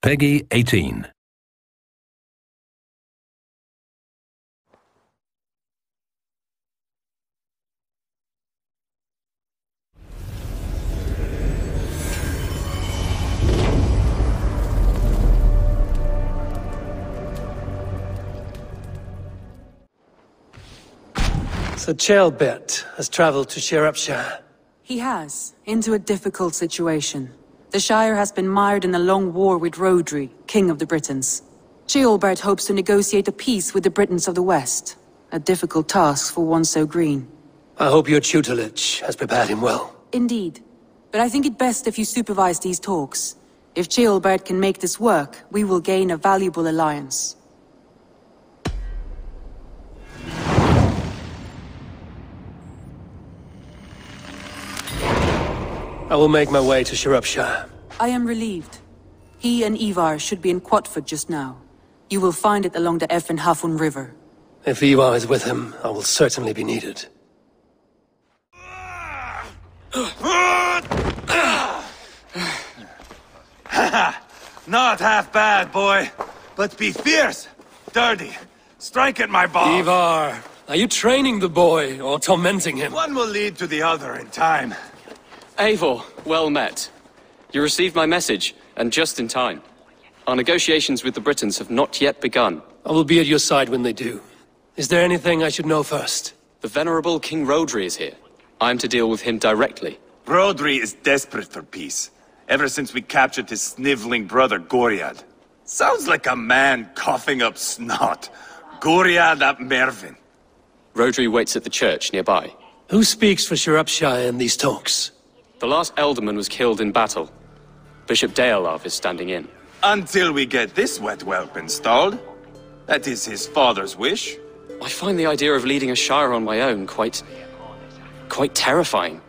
Peggy 18. So Ceolbert has traveled to Shropshire. He has, into a difficult situation. The Shire has been mired in a long war with Rhodri, King of the Britons. Ceolbert hopes to negotiate a peace with the Britons of the West. A difficult task for one so green. I hope your tutelage has prepared him well. Indeed. But I think it best if you supervise these talks. If Ceolbert can make this work, we will gain a valuable alliance. I will make my way to Shropshire. I am relieved. He and Ivar should be in Quatford just now. You will find it along the Effen Hafun River. If Ivar is with him, I will certainly be needed. Not half bad, boy. But be fierce, dirty. Strike at my balls. Ivar, are you training the boy or tormenting him? One will lead to the other in time. Eivor, well met. You received my message, and just in time. Our negotiations with the Britons have not yet begun. I will be at your side when they do. Is there anything I should know first? The venerable King Rhodri is here. I am to deal with him directly. Rhodri is desperate for peace, ever since we captured his sniveling brother Goriad. Sounds like a man coughing up snot. Goriad ap Mervin. Rhodri waits at the church nearby. Who speaks for Shropshire in these talks? The last Elderman was killed in battle. Bishop Deolav is standing in. Until we get this wet whelp installed. That is his father's wish. I find the idea of leading a shire on my own quite terrifying.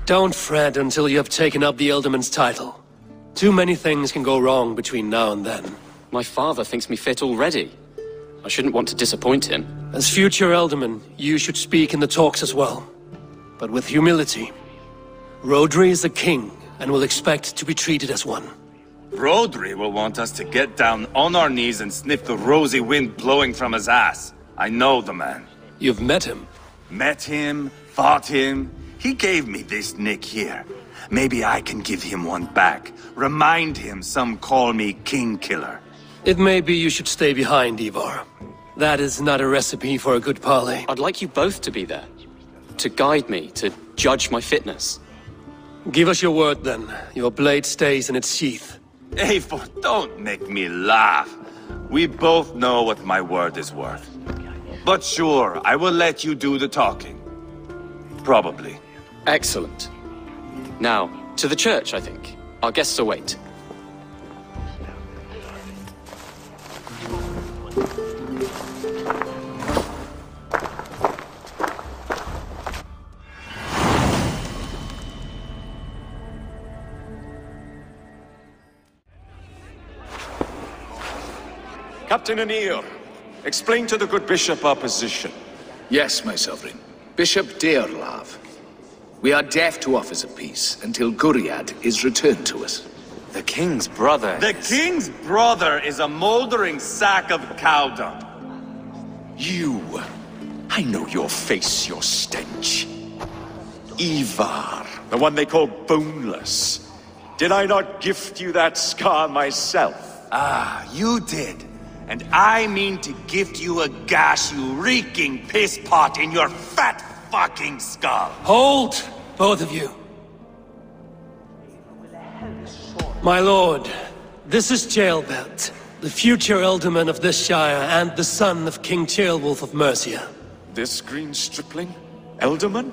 Don't fret until you have taken up the Elderman's title. Too many things can go wrong between now and then. My father thinks me fit already. I shouldn't want to disappoint him. As future Elderman, you should speak in the talks as well. But with humility. Rhodri is the king, and will expect to be treated as one. Rhodri will want us to get down on our knees and sniff the rosy wind blowing from his ass. I know the man. You've met him? Met him, fought him. He gave me this nick here. Maybe I can give him one back. Remind him some call me King Killer. It may be you should stay behind, Ivar. That is not a recipe for a good parley. I'd like you both to be there. To guide me, to judge my fitness. Give us your word, then. Your blade stays in its sheath. Eivor, don't make me laugh. We both know what my word is worth. But sure, I will let you do the talking. Probably. Excellent. Now, to the church, I think. Our guests await. Captain Anir, explain to the good bishop our position. Yes, my sovereign. Bishop Deolav. We are deaf to offers of peace until Goriad is returned to us. The king's brother The king's brother is a moldering sack of cow dung. You. I know your face, your stench. Ivar, the one they call boneless. Did I not gift you that scar myself? Ah, you did. And I mean to gift you a gash, you reeking piss pot in your fat fucking skull. Hold, both of you. My lord, this is Ceolbert, the future Elderman of this shire and the son of King Ceolwulf of Mercia. This green stripling? Elderman?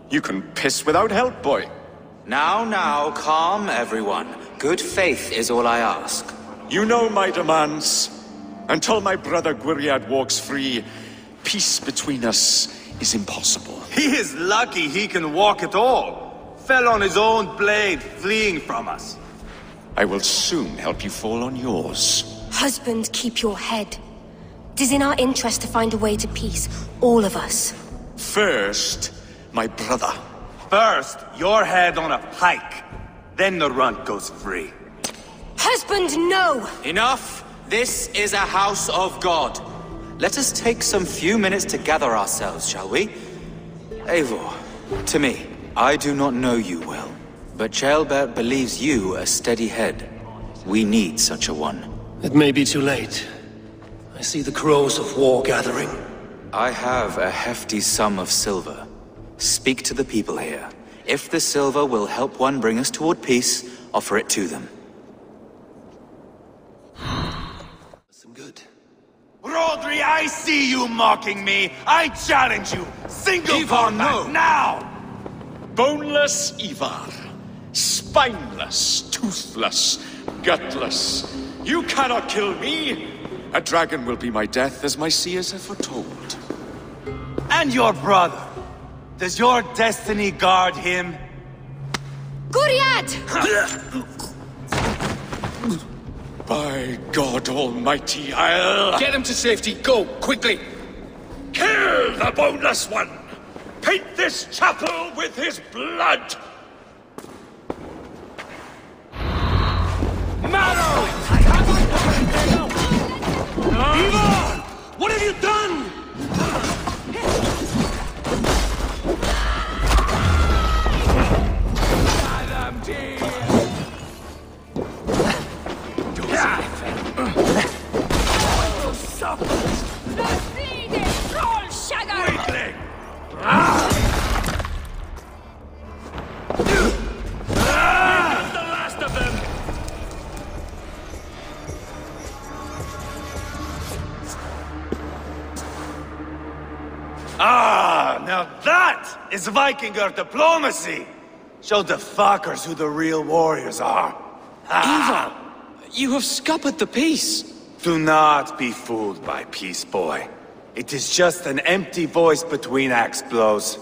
You can piss without help, boy. Now, calm everyone. Good faith is all I ask. You know my demands. Until my brother Goriad walks free, peace between us is impossible. He is lucky he can walk at all. Fell on his own blade, fleeing from us. I will soon help you fall on yours. Husband, keep your head. It is in our interest to find a way to peace, all of us. First, my brother. First, your head on a pike. Then the runt goes free. Husband, no! Enough! This is a house of God. Let us take some few minutes to gather ourselves, shall we? Eivor, to me, I do not know you well, but Ceolbert believes you a steady head. We need such a one. It may be too late. I see the crows of war gathering. I have a hefty sum of silver. Speak to the people here. If the silver will help one bring us toward peace, offer it to them. Some good. Rodri, I see you mocking me. I challenge you. Single combat now! Boneless Ivar. Spineless, toothless, gutless. You cannot kill me. A dragon will be my death, as my seers have foretold. And your brother. Does your destiny guard him? Guriad! By God Almighty, I'll... Get him to safety. Go, quickly. Kill the boneless one! Paint this chapel with his blood! Marrow! Ivar! What have you done? Now that is Vikinger diplomacy! Show the fuckers who the real warriors are. Ivar! You have scuppered the peace! Do not be fooled by peace, boy. It is just an empty voice between axe blows.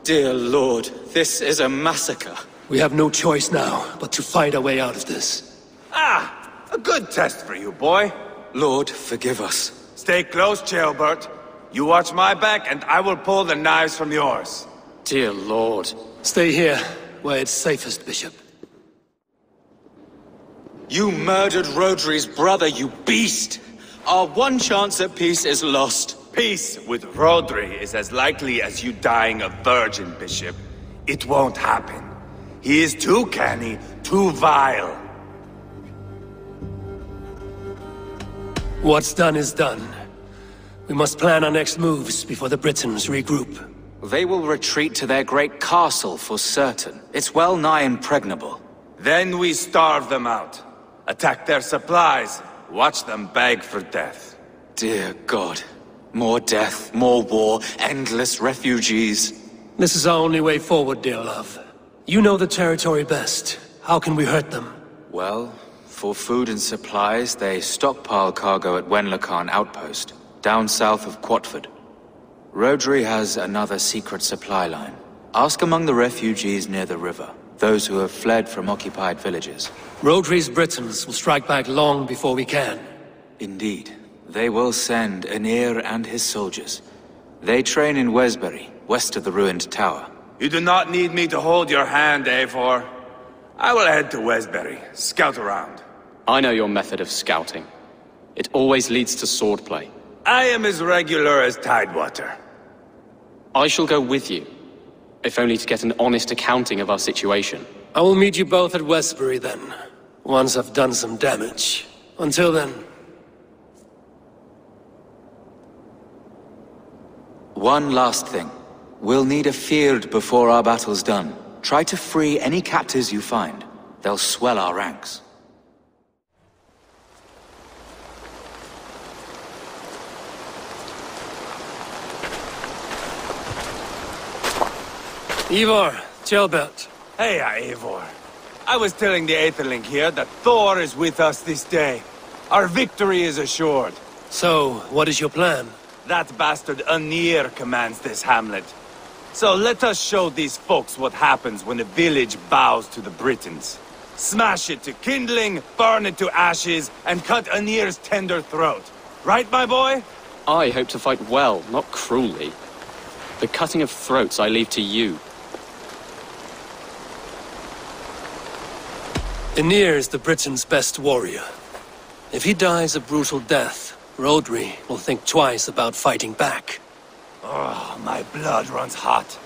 Dear Lord, this is a massacre. We have no choice now, but to fight our way out of this. A good test for you, boy. Lord, forgive us. Stay close, Ceolbert. You watch my back, and I will pull the knives from yours. Dear Lord. Stay here, where it's safest, Bishop. You murdered Rodri's brother, you beast! Our one chance at peace is lost. Peace with Rodri is as likely as you dying a virgin, Bishop. It won't happen. He is too canny, too vile. What's done is done. We must plan our next moves before the Britons regroup. They will retreat to their great castle for certain. It's well nigh impregnable. Then we starve them out. Attack their supplies. Watch them beg for death. Dear God. More death, more war, endless refugees. This is our only way forward, dear love. You know the territory best. How can we hurt them? Well, for food and supplies, they stockpile cargo at Wenlocan Outpost, down south of Quatford. Rodri has another secret supply line. Ask among the refugees near the river, those who have fled from occupied villages. Rodri's Britons will strike back long before we can. Indeed. They will send Aenir and his soldiers. They train in Wesbury, west of the ruined tower. You do not need me to hold your hand, Eivor. I will head to Wesbury, scout around. I know your method of scouting. It always leads to swordplay. I am as regular as Tidewater. I shall go with you, if only to get an honest accounting of our situation. I will meet you both at Westbury then, once I've done some damage. Until then... One last thing. We'll need a field before our battle's done. Try to free any captives you find. They'll swell our ranks. Ivar, Ceolbert. Hey, Eivor. I was telling the Aetherling here that Thor is with us this day. Our victory is assured. So, what is your plan? That bastard Aenir commands this hamlet. So let us show these folks what happens when a village bows to the Britons. Smash it to kindling, burn it to ashes, and cut Aenir's tender throat. Right, my boy? I hope to fight well, not cruelly. The cutting of throats I leave to you. Aenir is the Britons' best warrior. If he dies a brutal death, Rodri will think twice about fighting back. Oh, my blood runs hot.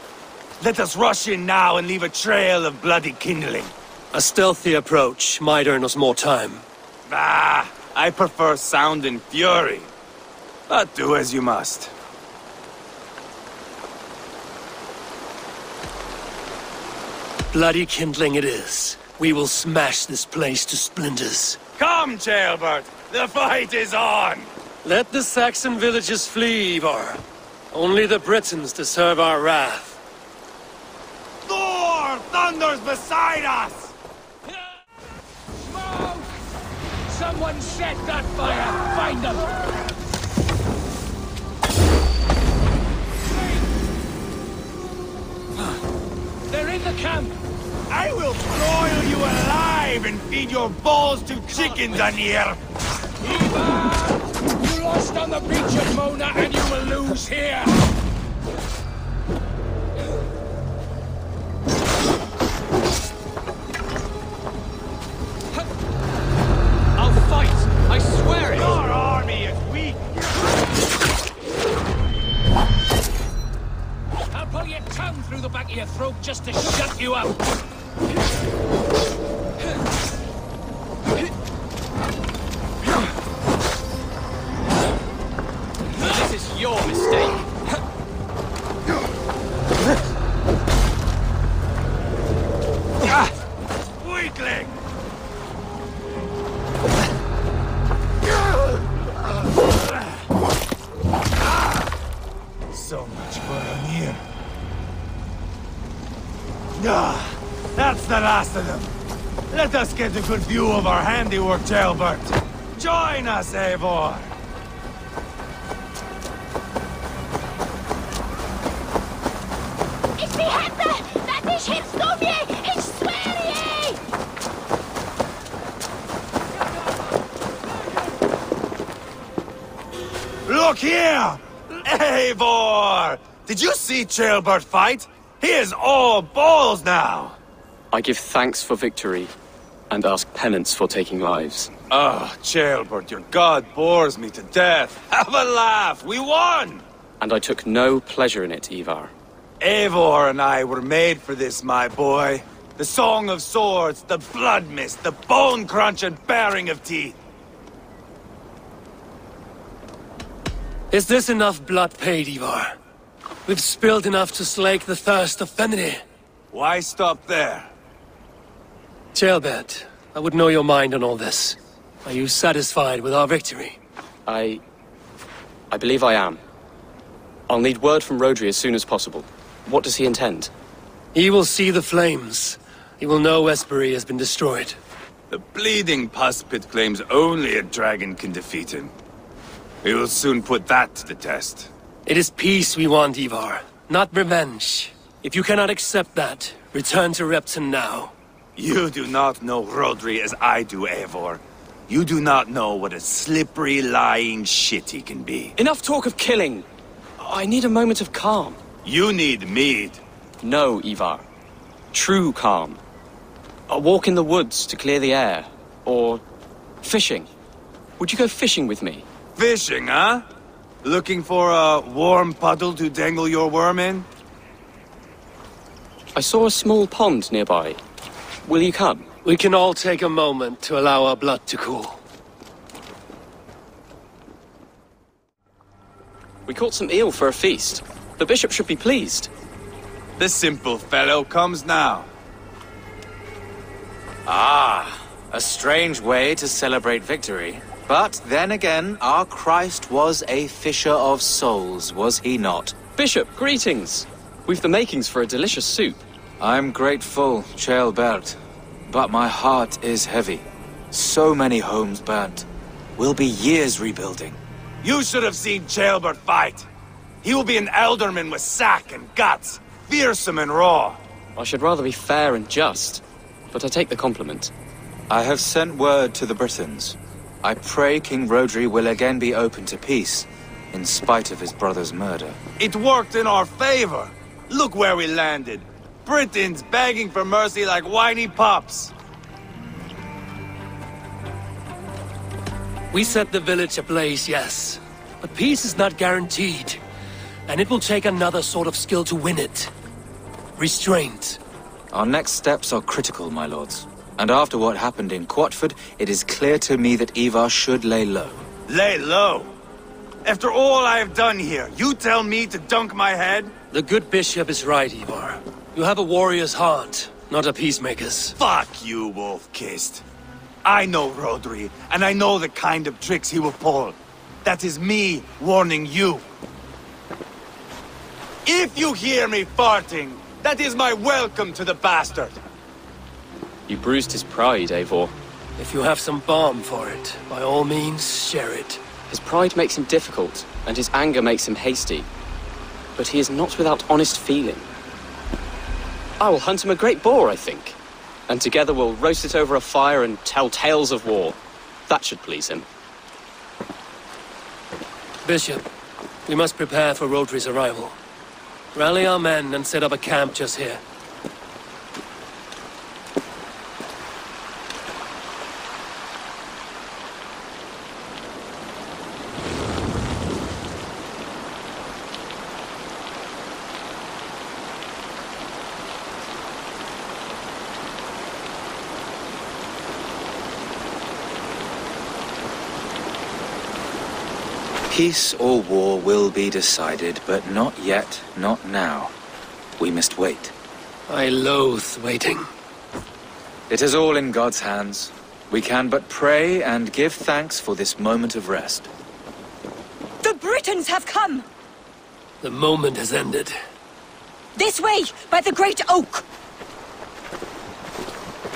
Let us rush in now and leave a trail of bloody kindling. A stealthy approach might earn us more time. Ah, I prefer sound and fury. But do as you must. Bloody kindling it is. We will smash this place to splinters. Come, Jailbert! The fight is on! Let the Saxon villages flee, Ivar. Only the Britons deserve our wrath. Thor thunders beside us! Smoke! Someone set that fire! Find them! They're in the camp! I will broil you alive and feed your balls to chickens, Aenir! Ivar! You lost on the beach of Mona and you will lose here! I'll fight! I swear it! Your army is weak! I'll pull your tongue through the back of your throat just to shut you up! This is your mistake. Weakling! So much for Aenir. Ah, that's the last of them. Let us get a good view of our handiwork, Jailbert. Join us, Eivor. Ich behätte, dass ich hilfst du mir! Ich schwöre! Look here! Eivor! Did you see Jailbert fight? He is all balls now! I give thanks for victory, and ask penance for taking lives. Oh, Jailbert, your god bores me to death. Have a laugh! We won! And I took no pleasure in it, Ivar. Eivor and I were made for this, my boy. The song of swords, the blood mist, the bone crunch and baring of teeth. Is this enough blood paid, Ivar? We've spilled enough to slake the thirst of Fenrir. Why stop there? Jailbert, I would know your mind on all this. Are you satisfied with our victory? I believe I am. I'll need word from Rodri as soon as possible. What does he intend? He will see the flames. He will know Espery has been destroyed. The bleeding pus pit claims only a dragon can defeat him. We will soon put that to the test. It is peace we want, Ivar, not revenge. If you cannot accept that, return to Repton now. You do not know Rodri as I do, Eivor. You do not know what a slippery, lying shit he can be. Enough talk of killing! I need a moment of calm. You need mead. No, Ivar. True calm. A walk in the woods to clear the air. Or fishing. Would you go fishing with me? Fishing, huh? Looking for a warm puddle to dangle your worm in? I saw a small pond nearby. Will you come? We can all take a moment to allow our blood to cool. We caught some eel for a feast. The bishop should be pleased. The simple fellow comes now. Ah, a strange way to celebrate victory. But then again, our Christ was a fisher of souls, was he not? Bishop, greetings! We've the makings for a delicious soup. I'm grateful, Jailbert, but my heart is heavy. So many homes burnt. We'll be years rebuilding. You should have seen Jailbert fight. He will be an alderman with sack and guts, fearsome and raw. I should rather be fair and just, but I take the compliment. I have sent word to the Britons. I pray King Rodri will again be open to peace, in spite of his brother's murder. It worked in our favor. Look where we landed. Britons begging for mercy like whiny pups. We set the village ablaze, yes. But peace is not guaranteed. And it will take another sort of skill to win it. Restraint. Our next steps are critical, my lords. And after what happened in Quatford, it is clear to me that Ivar should lay low. Lay low? After all I have done here, you tell me to dunk my head? The good bishop is right, Ivar. You have a warrior's heart, not a peacemaker's. Fuck you, Wolf-Kissed. I know Rodri, and I know the kind of tricks he will pull. That is me warning you. If you hear me farting, that is my welcome to the bastard. You bruised his pride, Eivor. If you have some balm for it, by all means, share it. His pride makes him difficult, and his anger makes him hasty. But he is not without honest feeling. I will hunt him a great boar, I think. And together we'll roast it over a fire and tell tales of war. That should please him. Bishop, we must prepare for Rodri's arrival. Rally our men and set up a camp just here. Peace or war will be decided, but not yet, not now. We must wait. I loathe waiting. It is all in God's hands. We can but pray and give thanks for this moment of rest. The Britons have come! The moment has ended. This way, by the Great Oak!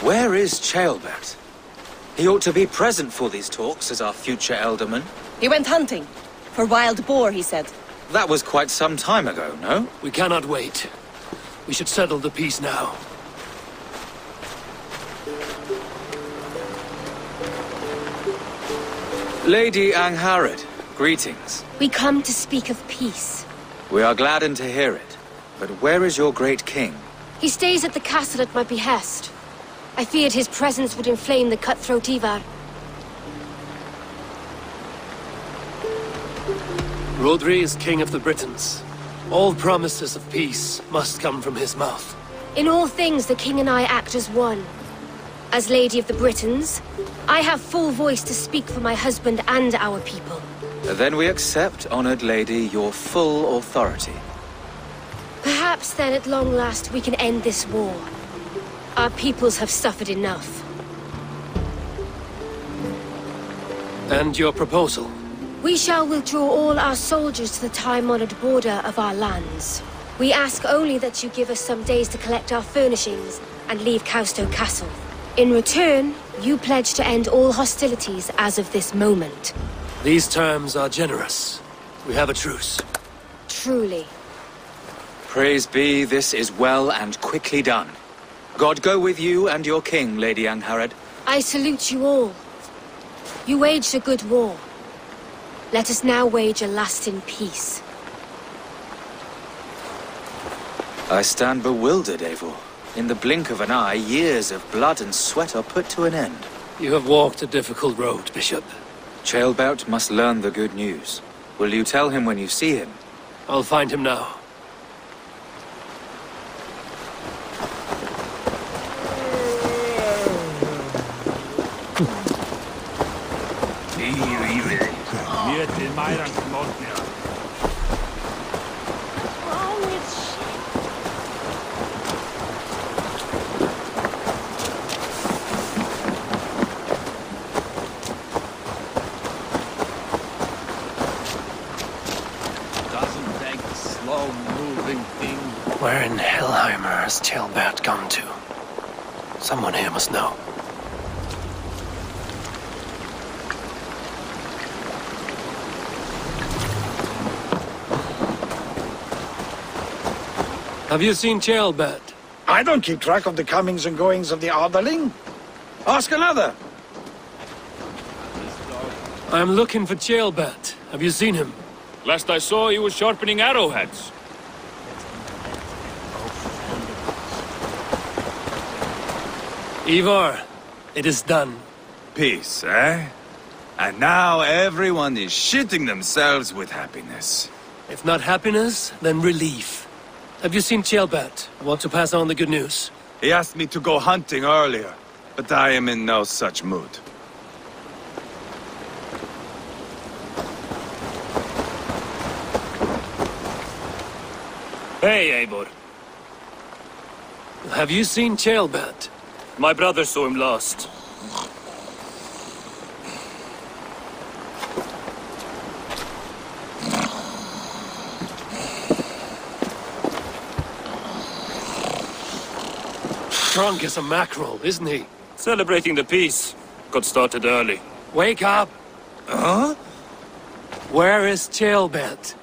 Where is Ceolbert? He ought to be present for these talks as our future elderman. He went hunting. For wild boar, he said. That was quite some time ago, no? We cannot wait. We should settle the peace now. Lady Angharad, greetings. We come to speak of peace. We are gladdened to hear it. But where is your great king? He stays at the castle at my behest. I feared his presence would inflame the cutthroat Ivar. Rodri is king of the Britons. All promises of peace must come from his mouth. In all things, the king and I act as one. As Lady of the Britons, I have full voice to speak for my husband and our people. Then we accept, honored lady, your full authority. Perhaps then at long last we can end this war. Our peoples have suffered enough. And your proposal? We shall withdraw all our soldiers to the time-honored border of our lands. We ask only that you give us some days to collect our furnishings and leave Cowstow Castle. In return, you pledge to end all hostilities as of this moment. These terms are generous. We have a truce. Truly. Praise be, this is well and quickly done. God go with you and your king, Lady Angharad. I salute you all. You waged a good war. Let us now wage a lasting peace. I stand bewildered, Eivor. In the blink of an eye, years of blood and sweat are put to an end. You have walked a difficult road, Bishop. Ceolbert must learn the good news. Will you tell him when you see him? I'll find him now. Where in Hellheimer has Ceolbert gone to? Someone here must know. Have you seen Ceolbert? I don't keep track of the comings and goings of the Ardaling. Ask another. I'm looking for Ceolbert. Have you seen him? Last I saw, he was sharpening arrowheads. Ivar, it is done. Peace, eh? And now everyone is shitting themselves with happiness. If not happiness, then relief. Have you seen Ceolbert? I want to pass on the good news. He asked me to go hunting earlier, but I am in no such mood. Hey, Eivor. Have you seen Ceolbert? My brother saw him last. Drunk as a mackerel, isn't he? Celebrating the peace. Got started early. Wake up! Huh? Where is Ceolbert?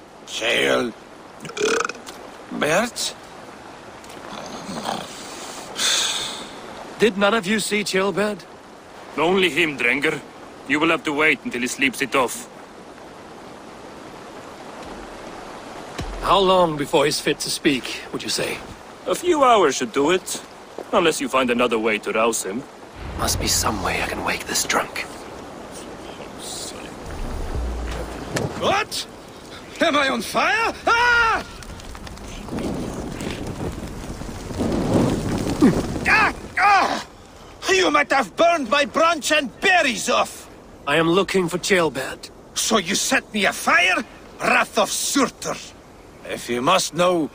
Bert? Did none of you see Ceolbert? Only him, Drenger. You will have to wait until he sleeps it off. How long before he's fit to speak, would you say? A few hours should do it. Unless you find another way to rouse him. Must be some way I can wake this drunk. What? Am I on fire? Ah! You might have burned my branch and berries off. I am looking for Ceolbert. So you set me afire? Wrath of Surtur. If you must know,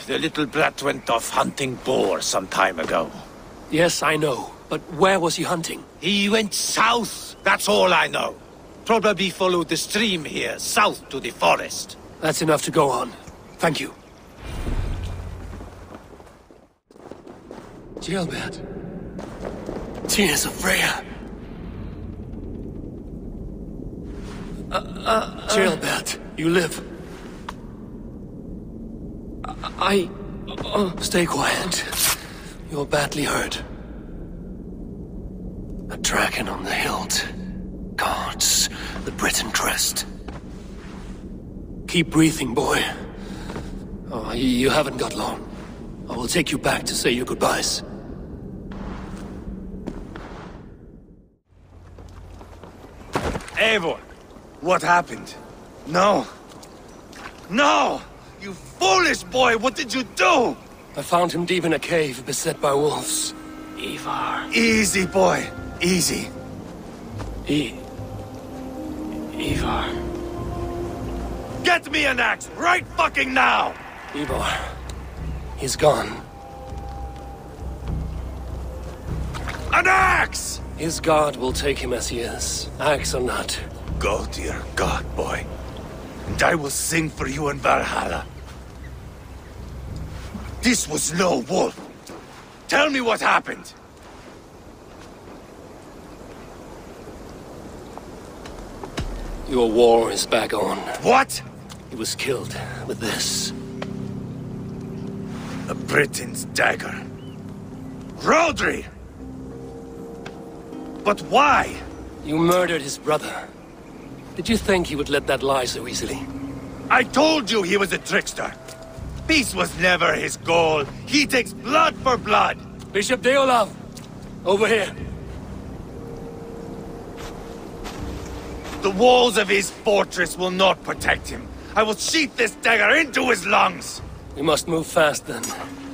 the little brat went off hunting boar some time ago. Yes, I know. But where was he hunting? He went south, that's all I know. Probably followed the stream here, south to the forest. That's enough to go on. Thank you. Ceolbert. Tears of Freya. Ceolbert, you live. Stay quiet. You're badly hurt. A dragon on the hilt. Guards the Britain crest. Keep breathing, boy. Oh, you haven't got long. I will take you back to say your goodbyes. Eivor, what happened? No. No! You foolish boy, what did you do? I found him deep in a cave, beset by wolves. Ivar. Easy, boy. Easy. Ivar. Get me an axe, right fucking now! Ivar. He's gone. An axe! His god will take him as he is, axe or not. Go to your god, boy. And I will sing for you in Valhalla. This was no wolf. Tell me what happened. Your war is back on. What? He was killed with this. A Britain's dagger. Rodri! But why? You murdered his brother. Did you think he would let that lie so easily? I told you he was a trickster. Peace was never his goal. He takes blood for blood. Bishop Deolav! Over here. The walls of his fortress will not protect him. I will sheath this dagger into his lungs. We must move fast then.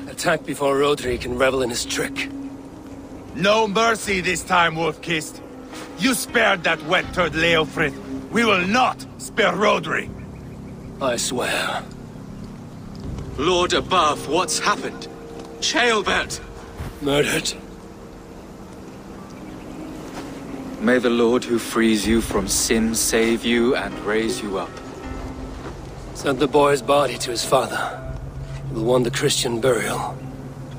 Attack before Rodri can revel in his trick. No mercy this time, Wolf-Kissed. You spared that wet turd Leofrith. We will not spare Rodri. I swear. Lord above, what's happened? Ceolbert! Murdered. May the Lord who frees you from sin save you and raise you up. Sent the boy's body to his father. He will want the Christian burial.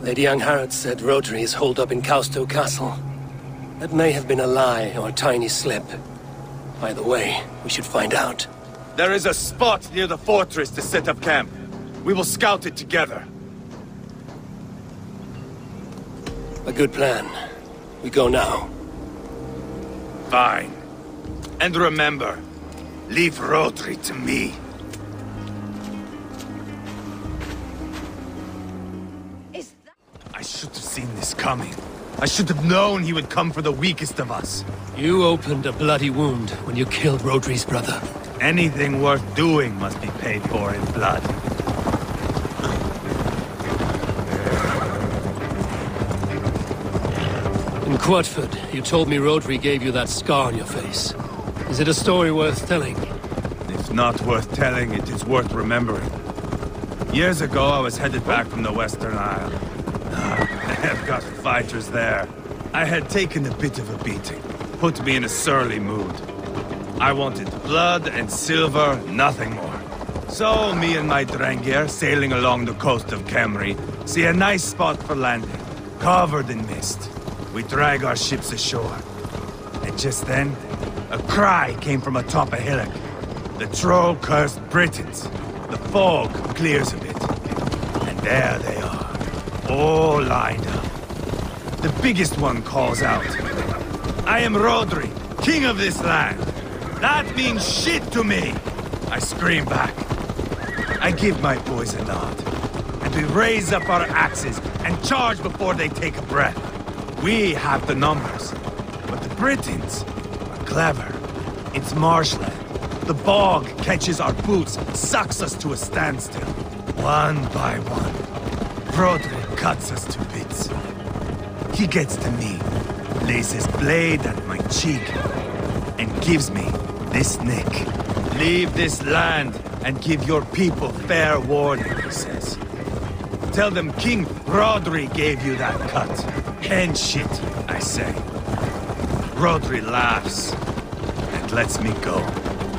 Lady Angharad said Rodri is holed up in Causto Castle. That may have been a lie or a tiny slip. Either way, we should find out. There is a spot near the fortress to set up camp. We will scout it together. A good plan. We go now. Fine. And remember, leave Rodri to me. I should have seen this coming. I should have known he would come for the weakest of us. You opened a bloody wound when you killed Rodri's brother. Anything worth doing must be paid for in blood. In Quatford, you told me Rodri gave you that scar on your face. Is it a story worth telling? If not worth telling, it is worth remembering. Years ago, I was headed back from the Western Isle. I have got fighters there. I had taken a bit of a beating. Put me in a surly mood. I wanted blood and silver, nothing more. So, me and my Drengir, sailing along the coast of Kemri, see a nice spot for landing, covered in mist. We drag our ships ashore. And just then, a cry came from atop a hillock. The troll-cursed Britons. The fog clears a bit. And there they are, all lined up. The biggest one calls out, "I am Rodri, king of this land. That means shit to me!" I scream back. I give my boys a nod. And we raise up our axes and charge before they take a breath. We have the numbers. But the Britons are clever. It's marshland. The bog catches our boots, sucks us to a standstill. One by one, Rodri cuts us to bits. He gets to me, lays his blade at my cheek, and gives me this nick. "Leave this land and give your people fair warning," he says. "Tell them King Rodri gave you that cut." "And shit," I say. Rodri laughs and lets me go.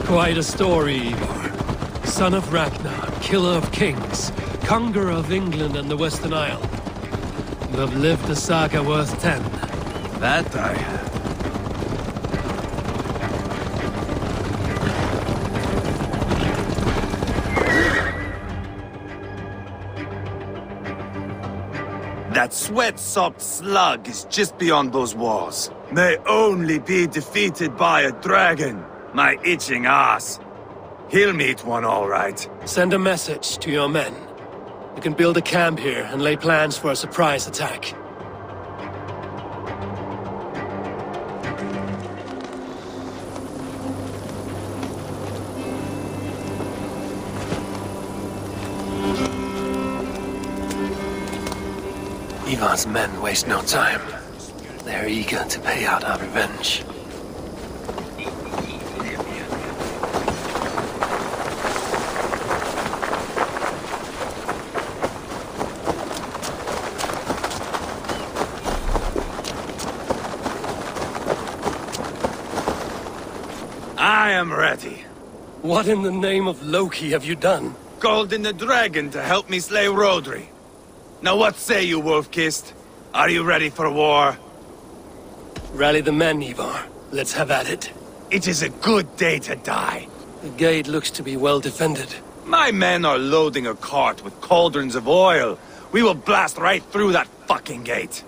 Quite a story, Ivar. Son of Ragnar, killer of kings, conqueror of England and the Western Isle. You have lived a saga worth 10. That I have. That sweat-sopped slug is just beyond those walls. May only be defeated by a dragon. My itching ass. He'll meet one all right. Send a message to your men. You can build a camp here and lay plans for a surprise attack. Ivar's men waste no time. They're eager to pay out our revenge. I am ready. What in the name of Loki have you done? Called in the dragon to help me slay Rodri. Now what say you, Wolf-Kissed? Are you ready for war? Rally the men, Ivar. Let's have at it. It is a good day to die. The gate looks to be well defended. My men are loading a cart with cauldrons of oil. We will blast right through that fucking gate.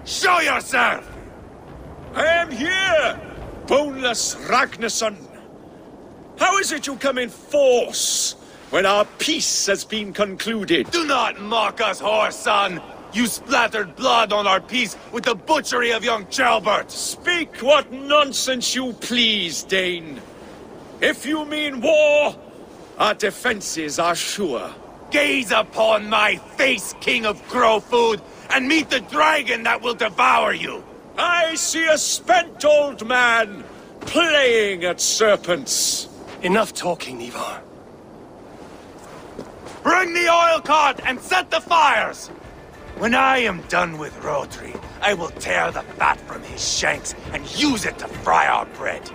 Show yourself! I am here, Boneless Ragnarsson. How is it you come in force when our peace has been concluded? Do not mock us, whoreson! You splattered blood on our peace with the butchery of young Chalbert! Speak what nonsense you please, Dane. If you mean war, our defenses are sure. Gaze upon my face, King of Crow Food, and meet the dragon that will devour you! I see a spent old man playing at serpents. Enough talking, Ivar. Bring the oil cart and set the fires! When I am done with Rodri, I will tear the fat from his shanks and use it to fry our bread.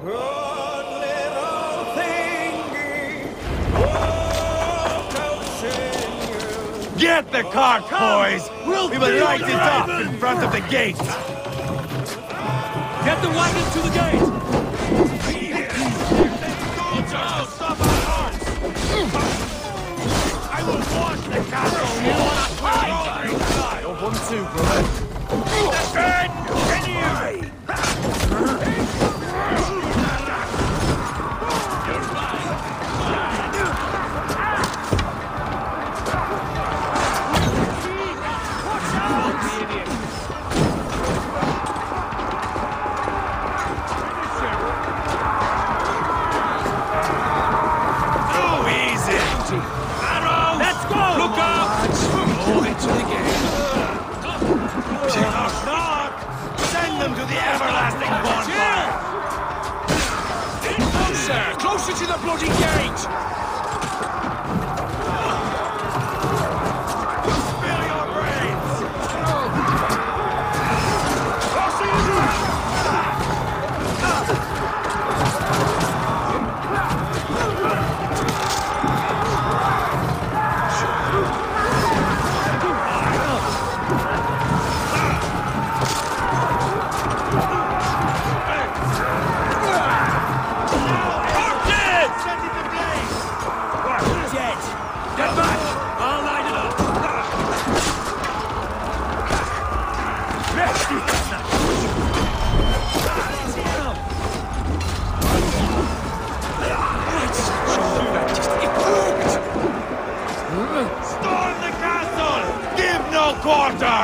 Run, Get the cart, boys! We will light it up in front of the gate! Get the wagon to the gate! Stop our hearts! I will wash the castle! You're 1-2, brother. Continue! Closer to the bloody gate! Spill your brains! Storm the castle! Give no quarter!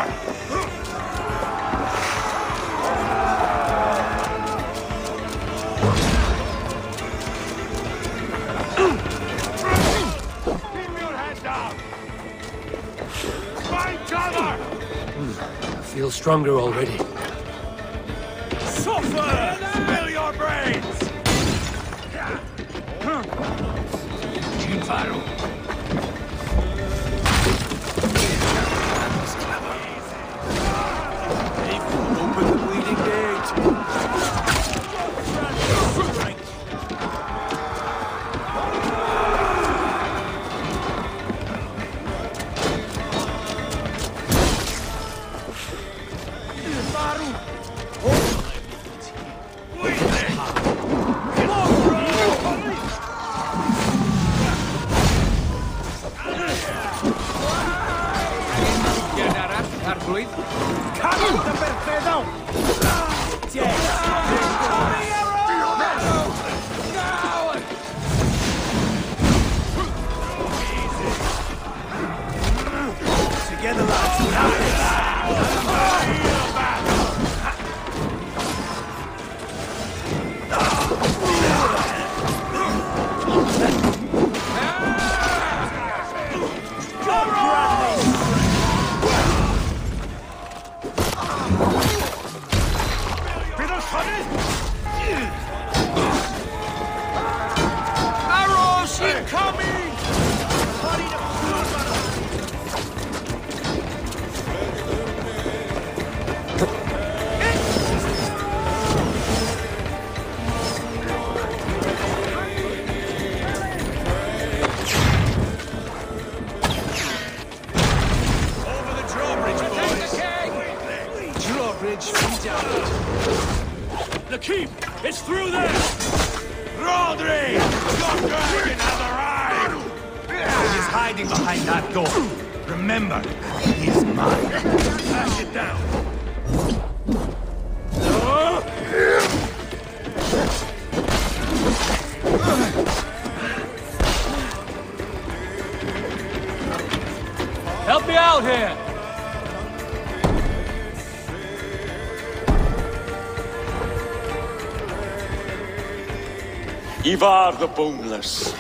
Keep your head down! Find cover! I feel stronger already. Suffer! Spill your brains! Open the bleeding gate! Together, lads! Arrows incoming! The keep! It's through there! Rodri! Your dragon has arrived! He's hiding behind that door. Remember, he's mine. Smash it down. Help me out here! Ivar the Boneless.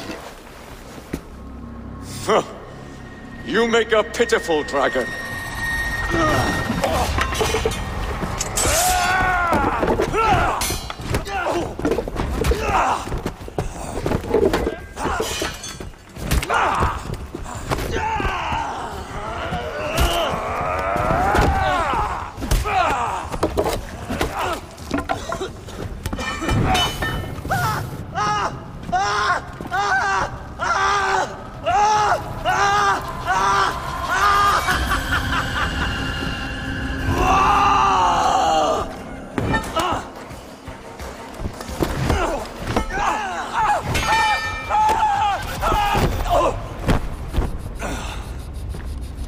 Huh. You make a pitiful dragon.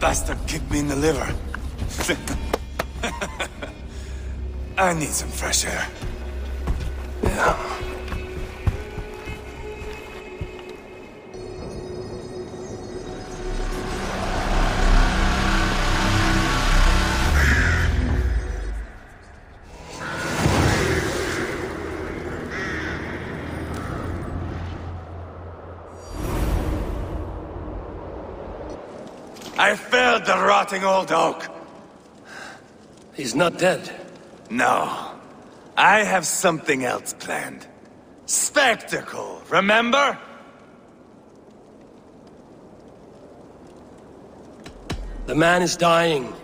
bastard kicked me in the liver. I need some fresh air. Yeah. I felled the rotting old oak. He's not dead. No. I have something else planned. Spectacle, remember? The man is dying.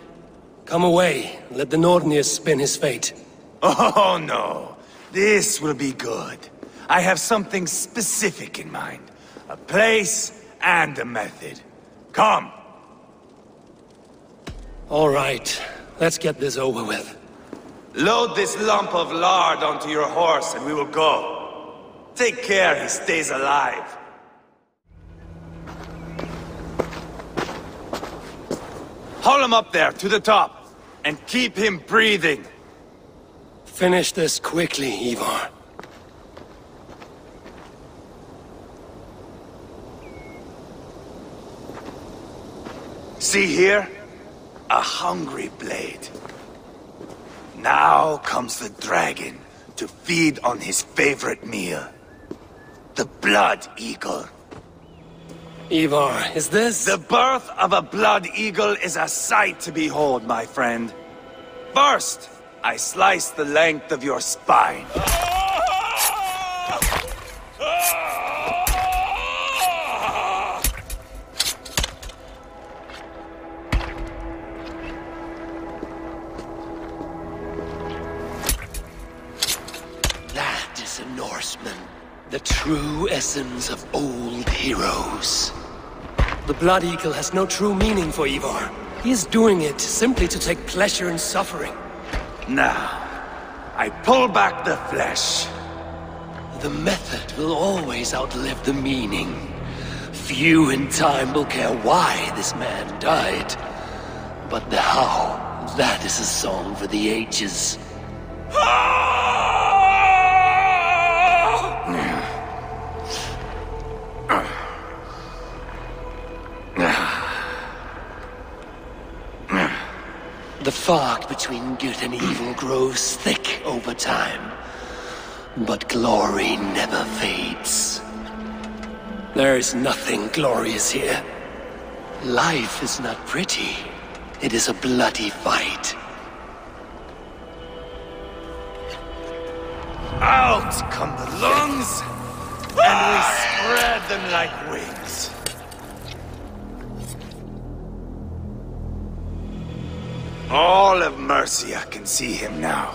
Come away. Let the Nordnir spin his fate. Oh, no. This will be good. I have something specific in mind. A place and a method. Come. All right. Let's get this over with. Load this lump of lard onto your horse and we will go. Take care he stays alive. Haul him up there, to the top, and keep him breathing. Finish this quickly, Ivar. See here? A hungry blade. Now comes the dragon to feed on his favorite meal. The blood eagle. Ivar, is this... The birth of a blood eagle is a sight to behold, my friend. First, I slice the length of your spine. That is a Norseman. The true essence of old heroes. The Blood Eagle has no true meaning for Ivar. He is doing it simply to take pleasure in suffering. Now, I pull back the flesh. The method will always outlive the meaning. Few in time will care why this man died. But the how, that is a song for the ages. The fog between good and evil grows thick over time. But glory never fades. There is nothing glorious here. Life is not pretty. It is a bloody fight. Out come the lungs, and we spread them like wings. All of Mercia can see him now.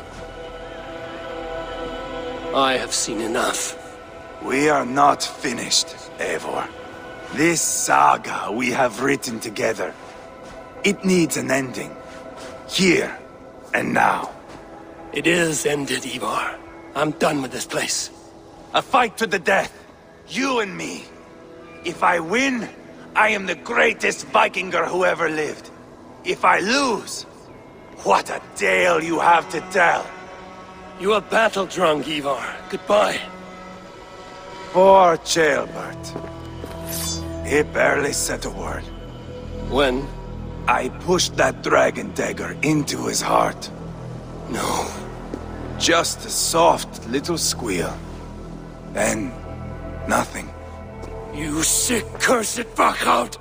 I have seen enough. We are not finished, Eivor. This saga we have written together, it needs an ending. Here and now. It is ended, Ivar. I'm done with this place. A fight to the death. You and me. If I win, I am the greatest Vikinger who ever lived. If I lose, what a tale you have to tell. You are battle-drunk, Ivar. Goodbye. Poor Ceolbert. He barely said a word. When? I pushed that dragon dagger into his heart. No. Just a soft little squeal. Then, nothing. You sick, cursed fuck-out!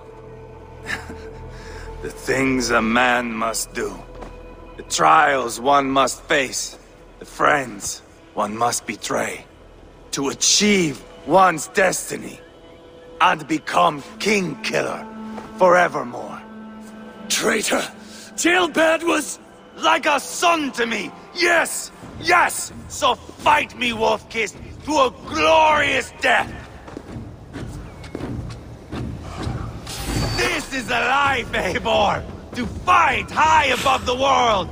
The things a man must do. The trials one must face. The friends one must betray. To achieve one's destiny. And become king-killer forevermore. Traitor! Ceolbert was... like a son to me! Yes! Yes! So fight me, Wolf-Kissed, to a glorious death! This is a life, Eivor! To fight high above the world!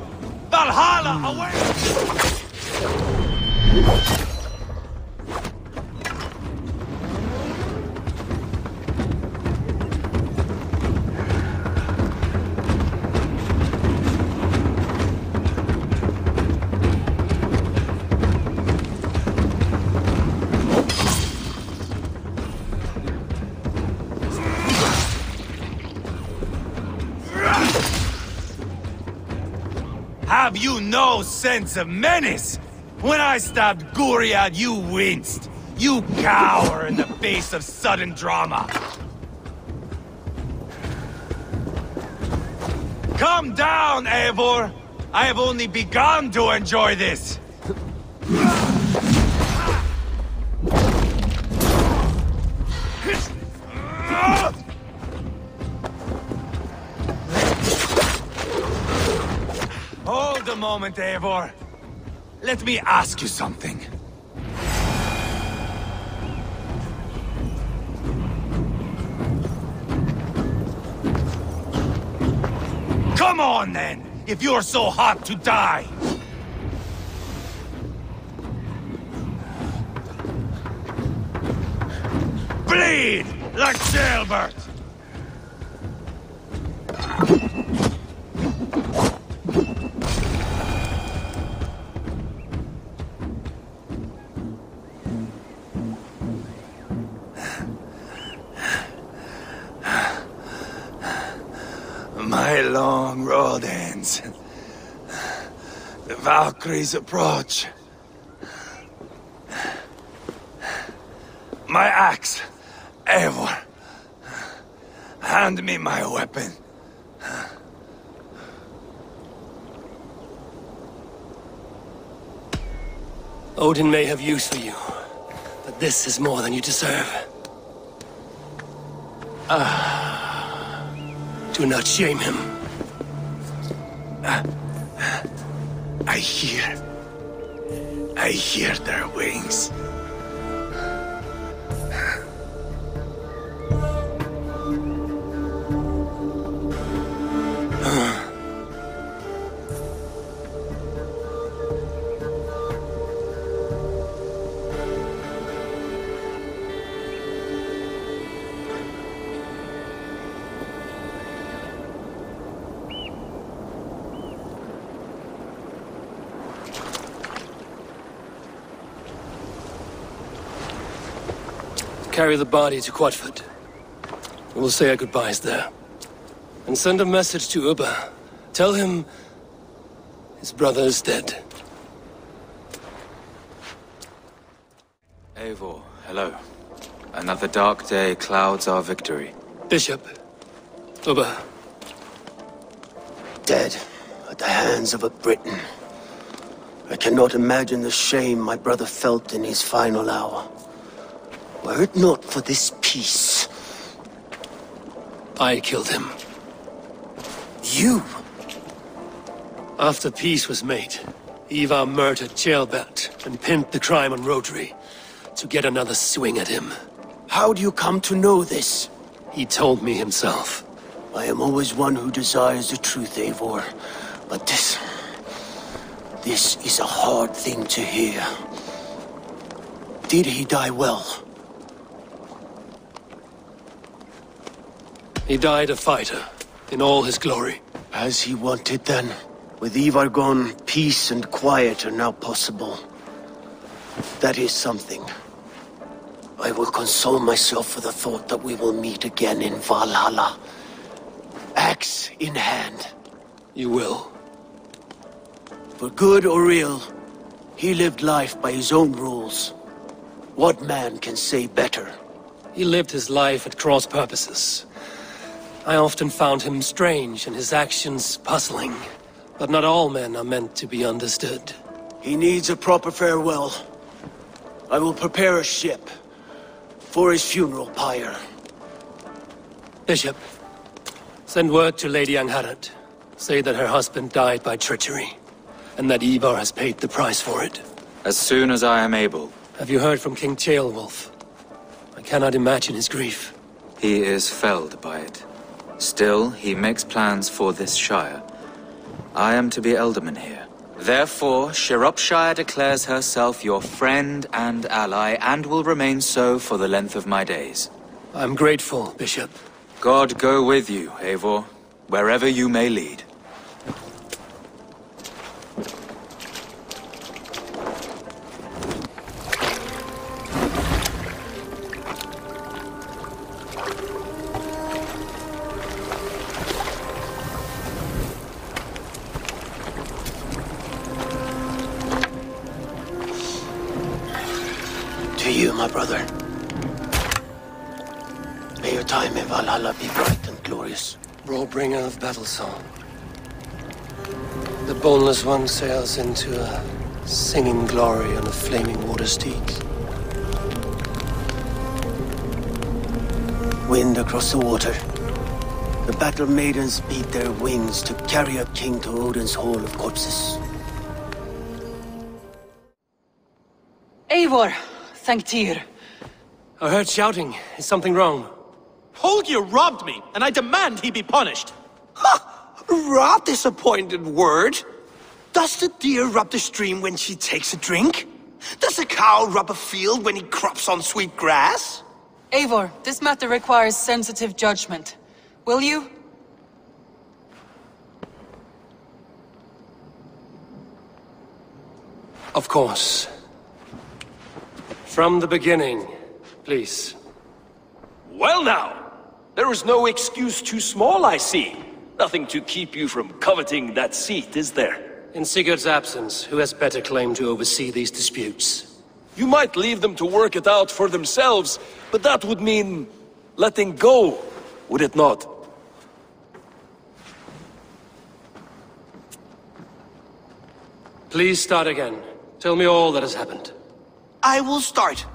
Valhalla awaits! Have you no sense of menace? When I stabbed Guriad, you winced. You cower in the face of sudden drama. Come down, Eivor! I have only begun to enjoy this! Hold a moment, Eivor. Let me ask you something. Come on, then, if you're so hot to die! Bleed like Jailbert! My long road ends. The Valkyries approach. My axe, Eivor. Hand me my weapon. Odin may have use for you, but this is more than you deserve. Do not shame him. I hear their wings. Carry the body to Quatford. We'll say our goodbyes there. And send a message to Ubba. Tell him his brother is dead. Eivor, hello. Another dark day clouds our victory. Bishop. Ubba. Dead at the hands of a Briton. I cannot imagine the shame my brother felt in his final hour. Were it not for this peace... I killed him. You? After peace was made, Ivar murdered Ceolbert and pinned the crime on Rodri to get another swing at him. How do you come to know this? He told me himself. I am always one who desires the truth, Eivor. But this is a hard thing to hear. Did he die well? He died a fighter, in all his glory. As he wanted then. With Ivar gone, peace and quiet are now possible. That is something. I will console myself with the thought that we will meet again in Valhalla. Axe in hand. You will. For good or ill, he lived life by his own rules. What man can say better? He lived his life at cross purposes. I often found him strange and his actions puzzling. But not all men are meant to be understood. He needs a proper farewell. I will prepare a ship for his funeral pyre. Bishop, send word to Lady Angharad. Say that her husband died by treachery, and that Ivar has paid the price for it. As soon as I am able. Have you heard from King Ceolwulf? I cannot imagine his grief. He is felled by it. Still, he makes plans for this shire. I am to be Elderman here. Therefore, Shropshire declares herself your friend and ally, and will remain so for the length of my days. I'm grateful, Bishop. God go with you, Eivor, wherever you may lead. my brother. May your time in Valhalla be bright and glorious. Roarbringer of battle song. The boneless one sails into a singing glory on a flaming water steed. Wind across the water. The battle maidens beat their wings to carry a king to Odin's hall of corpses. Eivor, thank Tyr. I heard shouting. Is something wrong? Holger robbed me, and I demand he be punished. Ha! Rot is a pointed word. Does the deer rub the stream when she takes a drink? Does a cow rub a field when he crops on sweet grass? Eivor, this matter requires sensitive judgment. Will you? Of course. From the beginning, please. Well now, there is no excuse too small, I see. Nothing to keep you from coveting that seat, is there? In Sigurd's absence, who has better claim to oversee these disputes? You might leave them to work it out for themselves, but that would mean letting go, would it not? Please start again. Tell me all that has happened. I will start.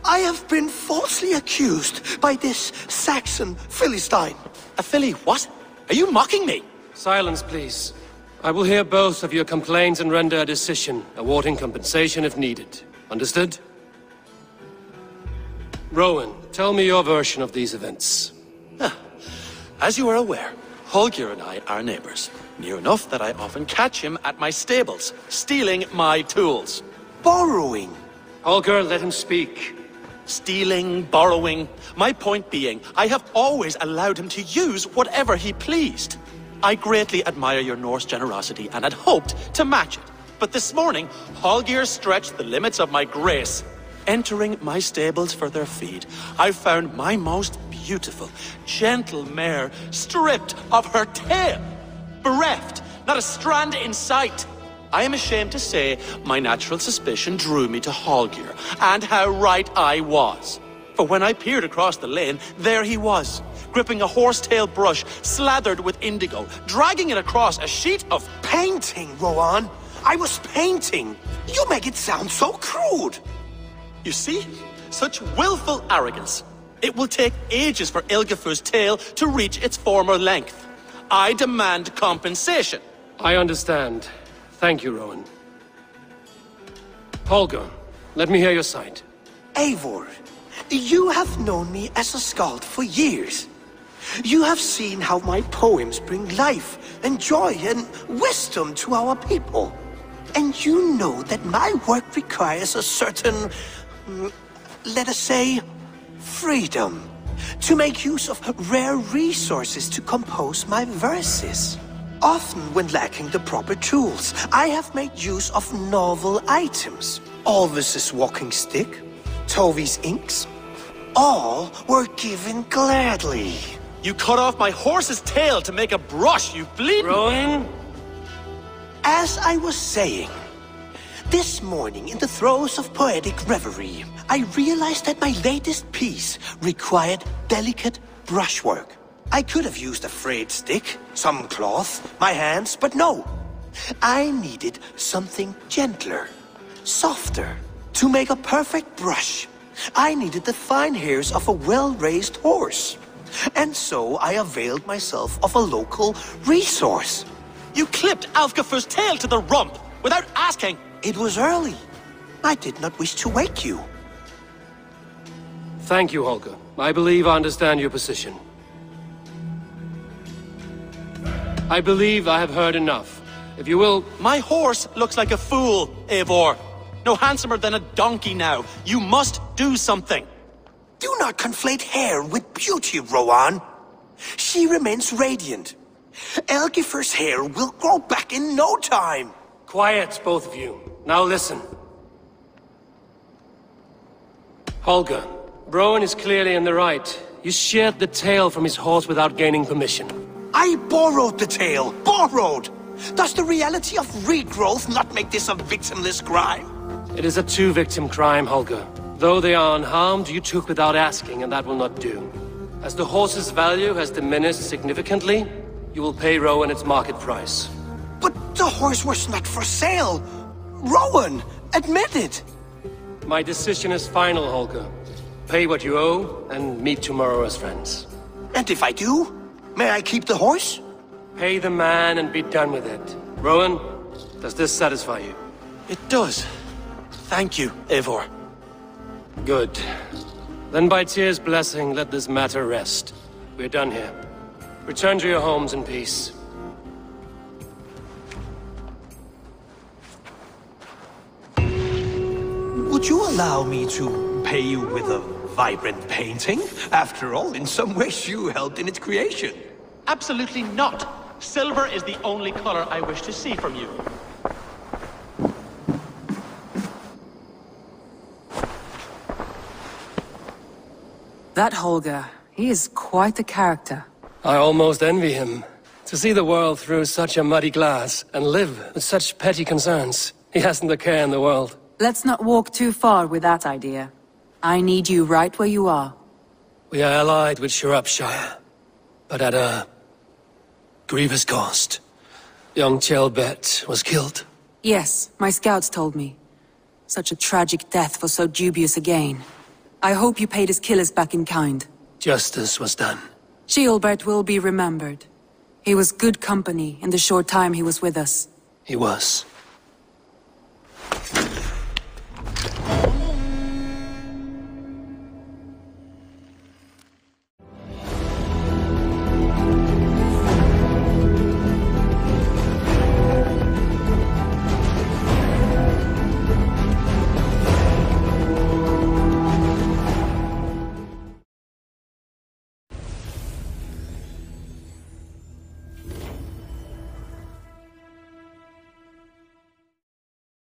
I have been falsely accused by this Saxon Philistine. A Philly what? Are you mocking me? Silence, please. I will hear both of your complaints and render a decision, awarding compensation if needed. Understood? Rowan, tell me your version of these events. As you are aware, Holger and I are neighbors. Near enough that I often catch him at my stables, stealing my tools. Borrowing. Holger, let him speak. Stealing, borrowing. My point being, I have always allowed him to use whatever he pleased. I greatly admire your Norse generosity and had hoped to match it. But this morning, Holger stretched the limits of my grace. Entering my stables for their feed, I found my most beautiful, gentle mare stripped of her tail. Bereft, not a strand in sight. I am ashamed to say my natural suspicion drew me to Holger, and how right I was. For when I peered across the lane, there he was, gripping a horsetail brush slathered with indigo, dragging it across a sheet of painting, Rowan. I was painting. You make it sound so crude. You see? Such willful arrogance. It will take ages for Ilgafur's tail to reach its former length. I demand compensation. I understand. Thank you, Rowan. Holger, let me hear your side. Eivor, you have known me as a skald for years. You have seen how my poems bring life and joy and wisdom to our people. And you know that my work requires a certain, let us say, freedom. To make use of rare resources to compose my verses. Often when lacking the proper tools, I have made use of novel items. Alvis's walking stick, Tovi's inks. All were given gladly. You cut off my horse's tail to make a brush, you bleeding... Rowan? As I was saying, this morning in the throes of poetic reverie, I realized that my latest piece required delicate brushwork. I could have used a frayed stick, some cloth, my hands, but no. I needed something gentler, softer. To make a perfect brush, I needed the fine hairs of a well-raised horse. And so I availed myself of a local resource. You clipped Alfgafur's tail to the rump, without asking. It was early. I did not wish to wake you. Thank you, Holger. I believe I understand your position. I believe I have heard enough. If you will... My horse looks like a fool, Eivor. No handsomer than a donkey now. You must do something. Do not conflate hair with beauty, Rowan. She remains radiant. Elgifur's hair will grow back in no time. Quiet, both of you. Now listen. Holger, Rowan is clearly in the right. You sheared the tail from his horse without gaining permission. I borrowed the tail. Borrowed! Does the reality of regrowth not make this a victimless crime? It is a two-victim crime, Holger. Though they are unharmed, you took without asking, and that will not do. As the horse's value has diminished significantly, you will pay Rowan its market price. But the horse was not for sale! Rowan! Admit it! My decision is final, Holger. Pay what you owe, and meet tomorrow as friends. And if I do? May I keep the horse? Pay the man and be done with it. Rowan, does this satisfy you? It does. Thank you, Eivor. Good. Then by Tyr's blessing, let this matter rest. We're done here. Return to your homes in peace. Would you allow me to pay you with a vibrant painting? After all, in some ways you helped in its creation. Absolutely not. Silver is the only color I wish to see from you. That Holger, he is quite a character. I almost envy him. To see the world through such a muddy glass, and live with such petty concerns. He hasn't a care in the world. Let's not walk too far with that idea. I need you right where you are. We are allied with Shropshire, but at a grievous cost. Young Chelbet was killed. Yes, my scouts told me. Such a tragic death for so dubious a gain. I hope you paid his killers back in kind. Justice was done. Gilbert will be remembered. He was good company in the short time he was with us. He was.